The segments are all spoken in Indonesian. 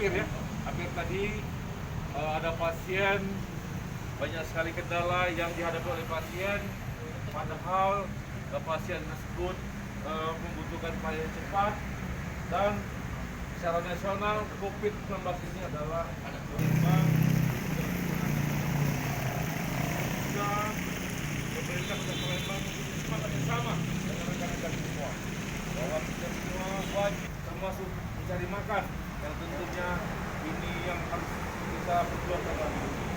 hampir tadi ada pasien, banyak sekali kendala yang dihadapi oleh pasien, padahal pasien tersebut membutuhkan pelayanan cepat, dan secara nasional COVID-19 ini adalah gelombang dan pemerintah Kota Palembang semangat yang sama dengan rekan-rekan semua bahwa kita semua wajib termasuk mencari makan, yang tentunya ini yang harus kita perjuangkan dalam hidup.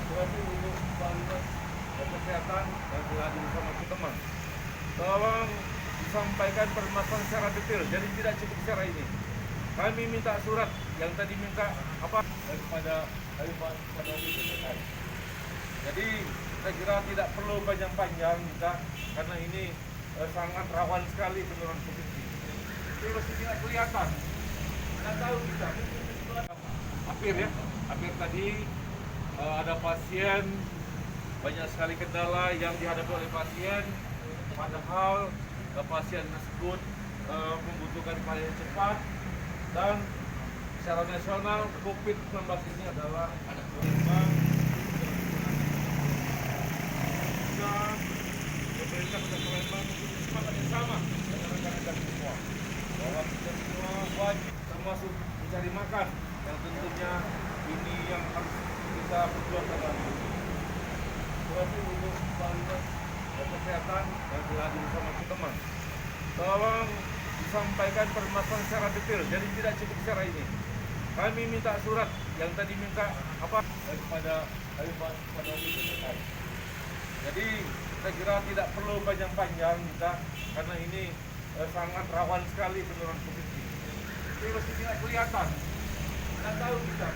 Tetapi untuk kualitas kesehatan dan telah bersama teman, tolong disampaikan permasalahan secara detail, jadi tidak cukup secara ini. Kami minta surat yang tadi minta apa daripada DPR. Jadi saya kira tidak perlu panjang-panjang minta, karena ini sangat rawan sekali penularan COVID. Itu masih tidak kelihatan. Tidak tahu kita. Hampir tadi ada pasien, banyak sekali kendala yang dihadapi oleh pasien, padahal pasien tersebut membutuhkan pelayanan cepat, dan secara nasional COVID-19 ini adalah gelombang dan pemerintah Kota Palembang semangat yang sama dengan rekan-rekan semua bahwa kita semua wajib termasuk mencari makan, yang tentunya ini yang harus kita perjuangkan dalam hidup. Tetapi untuk kualitas kesehatan dan telah bersama teman, tolong disampaikan permasalahan secara detail, jadi tidak cukup secara ini. Kami minta surat yang tadi minta apa daripada DPR. Jadi saya kira tidak perlu panjang-panjang minta, karena ini sangat rawan sekali penularan COVID. Itu masih tidak kelihatan. Tidak tahu kita.